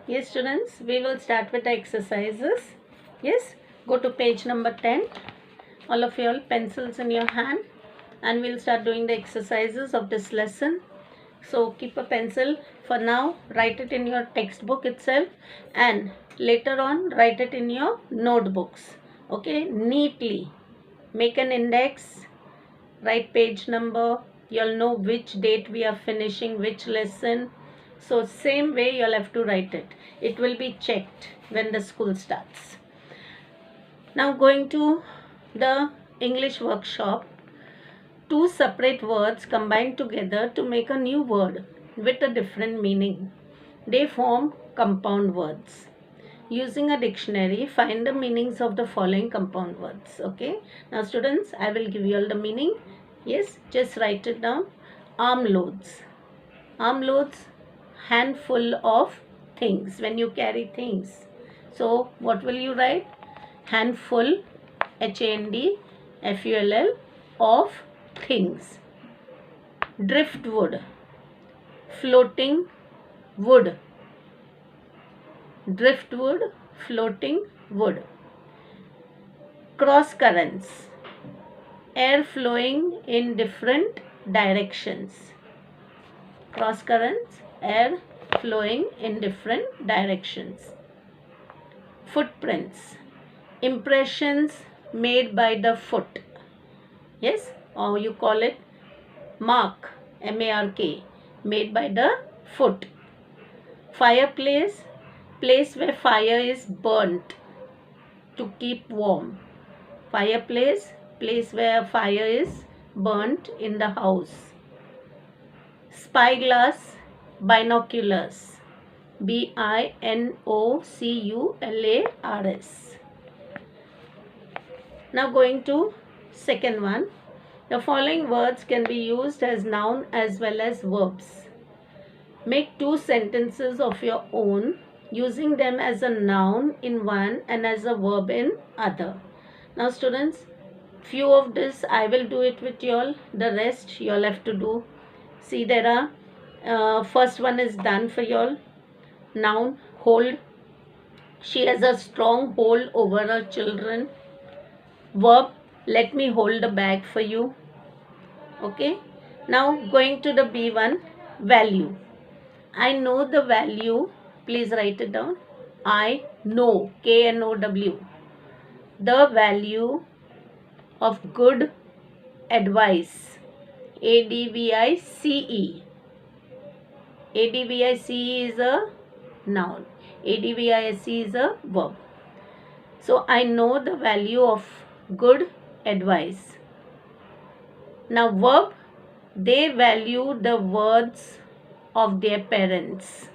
Yes, students, we will start with the exercises. Yes, go to page number 10. All of you all pencils in your hand, and we'll start doing the exercises of this lesson. So keep a pencil for now, write it in your textbook itself, and later on write it in your notebooks. Okay, neatly. Make an index, write page number, you'll know which date we are finishing which lesson. So same way you'll have to write it. It will be checked when the school starts. Now going to the English workshop. Two separate words combined together to make a new word with a different meaning. They form compound words. Using a dictionary, find the meanings of the following compound words. Okay. Now students, I will give you all the meaning. Yes, just write it down. Armloads. Armloads, handful of things, when you carry things. So what will you write? Handful, HANDFULL, of things. Driftwood, floating wood. Driftwood, floating wood. Cross currents, air flowing in different directions. Cross currents, air flowing in different directions. Footprints, impressions made by the foot. Yes, or you call it mark, MARK, made by the foot. Fireplace, place where fire is burnt to keep warm. Fireplace, place where fire is burnt in the house. Spyglass, binoculars, BINOCULARS. Now going to second one. The following words can be used as noun as well as verbs. Make two sentences of your own using them as a noun in one and as a verb in other. Now students, few of this I will do it with you all. The rest you all have to do. See, there are first one is done for you all. Noun, hold. She has a strong hold over her children. Verb, let me hold the bag for you. Okay. Now going to the B1, value. I know the value. Please write it down. I know, KNOW, the value of good advice. ADVICE. ADVICE is a noun. ADVICE is a verb. So I know the value of good advice. Now verb, they value the words of their parents.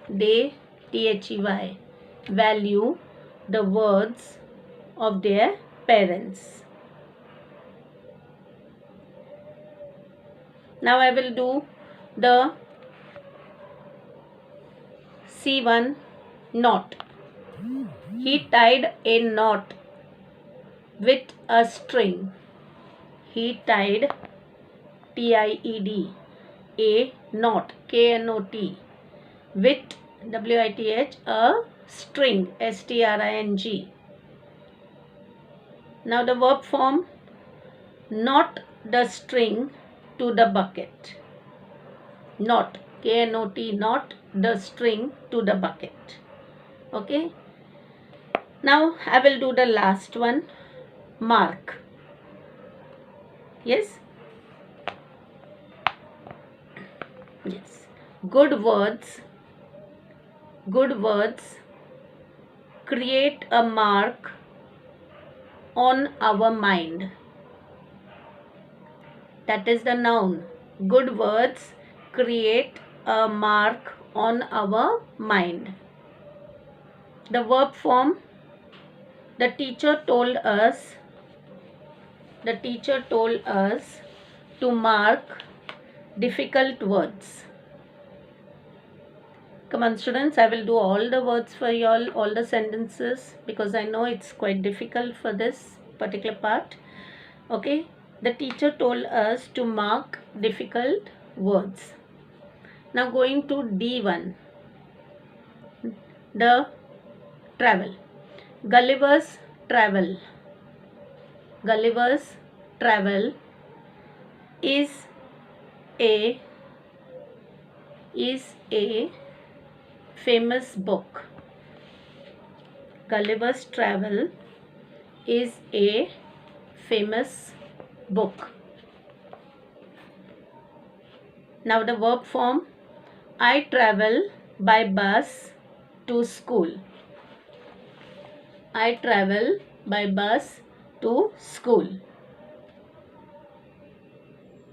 They, THEY, value the words of their parents. Now I will do the C1, knot. He tied a knot with a string. He tied, TIED, a knot, KNOT, with WITH, a string, STRING. Now the verb form, knot the string to the bucket. Knot, KNOT, knot the string to the bucket. Okay. Now I will do the last one, mark. Yes. Yes. Good words create a mark on our mind. That is the noun. Good words create a mark on our mind. The verb form, the teacher told us to mark difficult words. Come on students, I will do all the words for you all the sentences, because I know it's quite difficult for this particular part. Okay, the teacher told us to mark difficult words. Now going to D1, the travel. Gulliver's Travel. Gulliver's Travel is a famous book. Gulliver's Travel is a famous book. Now the verb form, I travel by bus to school. I travel by bus to school.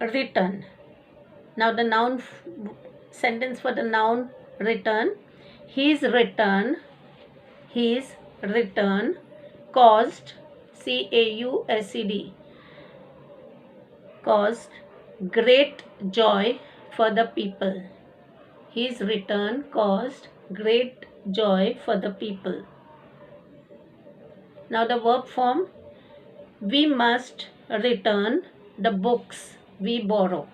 Return. Now the noun sentence for the noun return. His return caused, CAUSED, caused great joy for the people. His return caused great joy for the people. Now the verb form, we must return the books we borrow.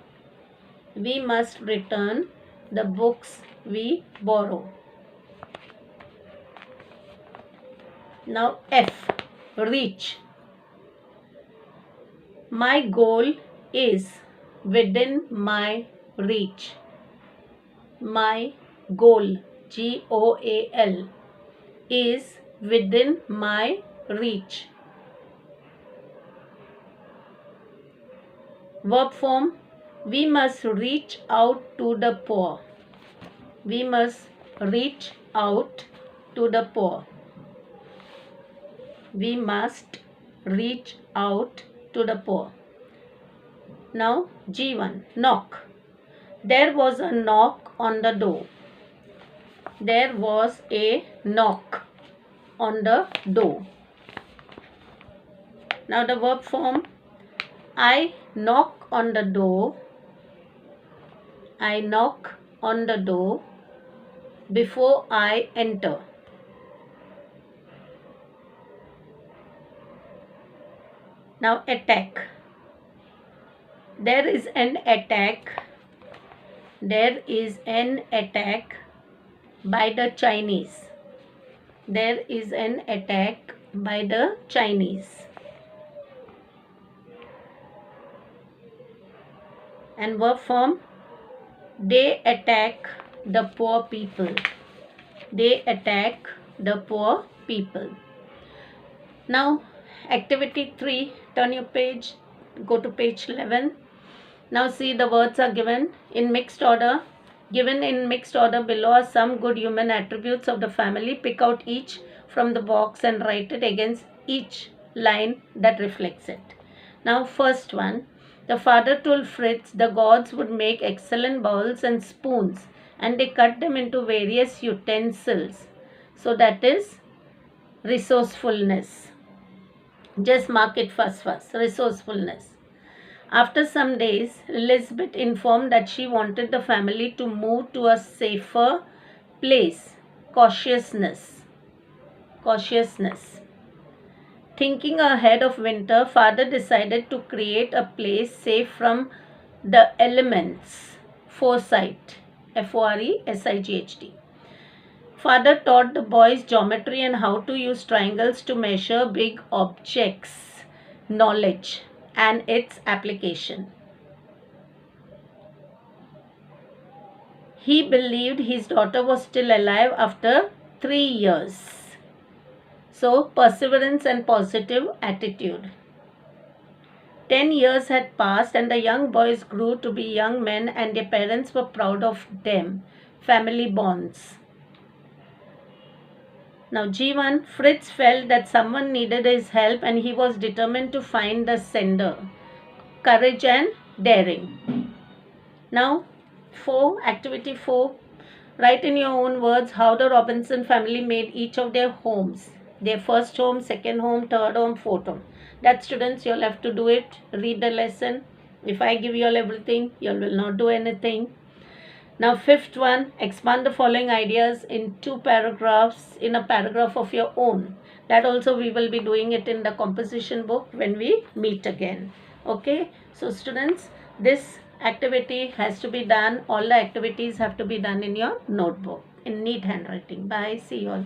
We must return the books we borrow. Now F, reach. My goal is within my reach. My goal, GOAL, is within my reach. Verb form, we must reach out to the poor. We must reach out to the poor. We must reach out to the poor. Now G1, knock. There was a knock on the door. There was a knock on the door. Now the verb form, I knock on the door. I knock on the door before I enter. Now attack. There is an attack. There is an attack by the Chinese. There is an attack by the Chinese. And verb form, they attack the poor people. They attack the poor people. Now activity 3, turn your page, go to page 11. Now see, the words are given in mixed order. Given in mixed order below are some good human attributes of the family. Pick out each from the box and write it against each line that reflects it. Now first one, the father told Fritz the gods would make excellent bowls and spoons, and they cut them into various utensils. So that is resourcefulness. Just mark it first, resourcefulness. After some days, Elizabeth informed that she wanted the family to move to a safer place. Cautiousness. Thinking ahead of winter, father decided to create a place safe from the elements. Foresight. FORESIGHT. Father taught the boys geometry and how to use triangles to measure big objects. Knowledge and its application. He believed his daughter was still alive after 3 years. So, perseverance and positive attitude. 10 years had passed and the young boys grew to be young men and their parents were proud of them. Family bonds. Now G1, Fritz felt that someone needed his help and he was determined to find the sender. Courage and daring. Now activity 4, write in your own words how the Robinson family made each of their homes. Their first home, second home, third home, fourth home. That students, you'll have to do it. Read the lesson. If I give you all everything, you will not do anything. Now fifth one, expand the following ideas in 2 paragraphs, in a paragraph of your own. That also we will be doing it in the composition book when we meet again. Okay, so students, this activity has to be done, all the activities have to be done in your notebook. in neat handwriting. Bye. See you all.